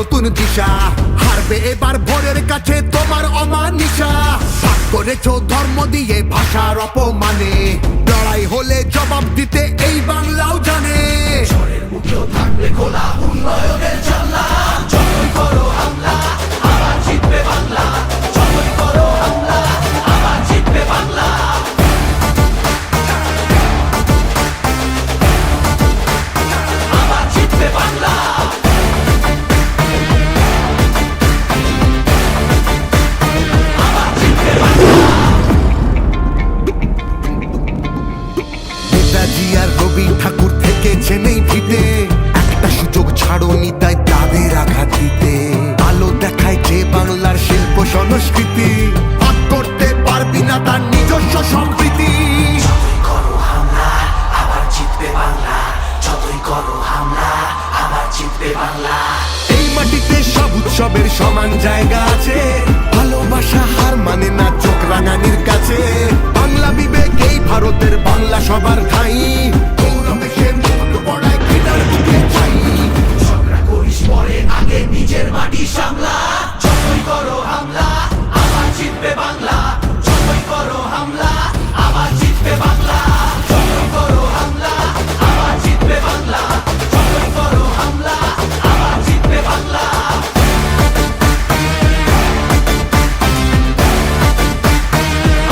নতুন দিশা, হারবে এবার ভোরের কাছে তোমার অমানিসা। ভাগ করেছো ধর্ম দিয়ে ভাষার অপমানে, লড়াই হলে জবাব দিতে এই বাংলাও জানে। ঝড়ের মুখেও থাকবে খোলা উন্নয়নের জানলা, যতই করো হামলা আবার জিতবে বাংলা, যতই করো হামলা আবার জিতবে বাংলা। আবার জিতবে বাংলা। আবার জিতবে বাংলা। নেতাজি আর রবি ঠাকুর থেকেছেন এই ভিতে, একটা সুযোগ ছাড়োনি তাই তাদের আঘাত দিতে। আলো দেখায় যে বাংলার শিল্প সংস্কৃতি, ভাগ করতে পারবি না তার নিজস্ব সম্প্রীতি। যতই করো হামলা আবার জিতবে বাংলা, যতই করো হামলা আবার জিতবে বাংলা। এই মাটিতে সব উৎসবের সমান জায়গা আছে, ভালোবাসা হার মানে না চোখ রাঙানির কাছে। বাংলা বিবেক এই ভারতের, বাংলা সবার ঠাই, গৌরবে সে মুখ পড়ায় ঘৃণার বুকে ছাই। ঝগড়া করিস পরে, আগে নিজের মাটি সামলা। যতই করো হামলা আবার জিতবে বাংলা, যতই করো হামলা আবার জিতবে বাংলা, যতই করো হামলা আবার জিতবে বাংলা, যতই করো হামলা আবার জিতবে বাংলা।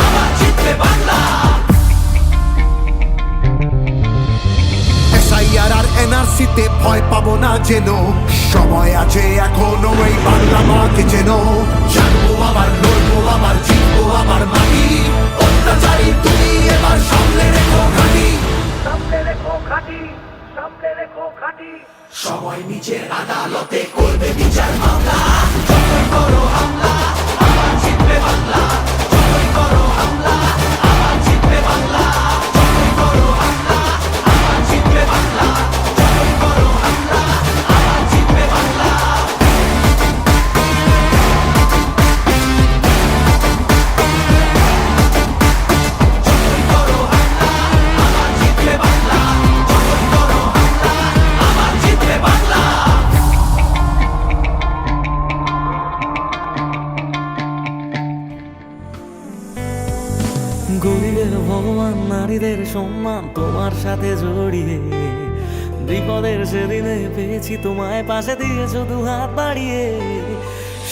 আবার জিতবে বাংলা। SIR আর NRC তে ভয় পাবো না যেন, সময় আছে এখনো এই বাংলা মাকে যেন। জানবো আবার, লড়বো আবার, জিতবো আবার মাটি। অত্যাচারী তুমি এবার সামনে রেখো ঘাঁটি, সামনে রেখো ঘাঁটি, সামনে রেখো ঘাঁটি। সময় নিজের আদালতে করবে বিচার মামলা। যতই করো হামলা আবার জিতবে বাংলা, যতই করো হামলা আবার জিতবে বাংলা, যতই করো হামলা আবার জিতবে বাংলা, যতই করো হামলা আবার জিতবে বাংলা। যতই করো হামলা আবার জিতবে বাংলা, যতই করো হামলা আবার জিতবে বাংলা। গরিবের ভগবান, নারীদের সম্মান তোমার সাথে জড়িয়ে। বিপদের সেদিনে পেয়েছি তোমায়, পাশে দিয়েছো দু হাত বাড়িয়ে।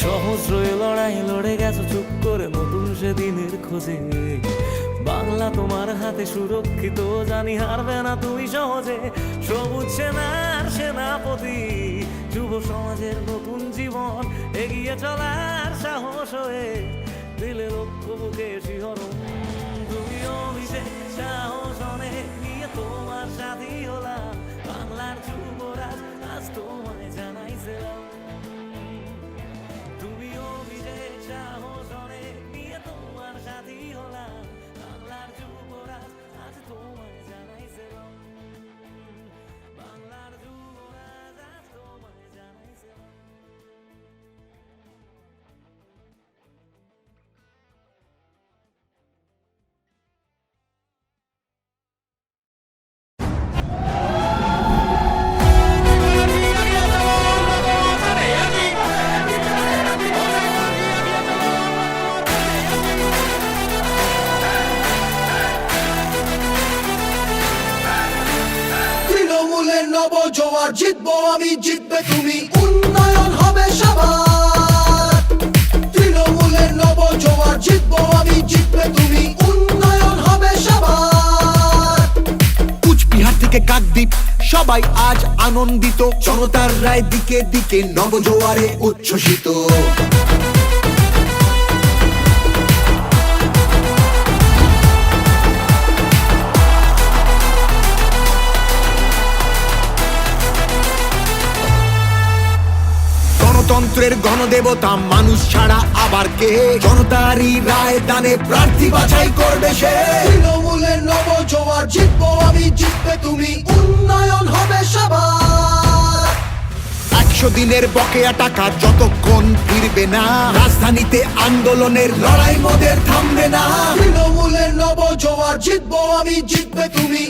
সহস্র লড়াই লড়ে গেছো চুপ করে নতুন সেদিনের খোঁজে। বাংলা তোমার হাতে সুরক্ষিত, জানি হারবে না তুমি সহজে। সবুজ সেনার সেনাপতি, যুব সমাজের নতুন জীবন, এগিয়ে চলার সাহস হয়ে দিলে লক্ষ্য বুকে শিহরণ। তুমি অভিষেক সাহস অনেক নিয়ে তোমার সাথী হলাম, বাংলার যুবরাজ আজ তোমায় জানাইছিলাম। তুমি অভিষেক সাহস অনেক নিয়ে তোমার সাথী হলাম, বাংলার যুবরাজ আজ তোমায় জানাইছিলাম। বাংলার যুবরাজ আজ তোমায় জানাইছিলাম। তৃণমূলের নব জোয়ার, জিতবো আমি জিতবে তুমি, উন্নয়ন হবে সবার। তৃণমূলের নব জোয়ার, জিতবো আমি জিতবে তুমি, উন্নয়ন হবে সবার। কুচবিহার থেকে কাকদ্বীপ সবাই আজ আনন্দিত, জনতার রায় দিকে দিকে নবজোয়ারে উচ্ছ্বসিত। গণতন্ত্রের গণদেবতা মানুষ ছাড়া আবার কে, জনতারই রায় দানে প্রার্থী বাছাই করবে সে। তৃণমূলের নব জোয়ার, জিতবো আমি জিতবে তুমি, উন্নয়ন হবে সবার। 100 দিনের বকেয়া টাকা যতক্ষণ ফিরবে না, রাজধানীতে আন্দোলনের লড়াই মোদের থামবে না। তৃণমূলের নব জোয়ার, জিতবো আমি জিতবে তুমি,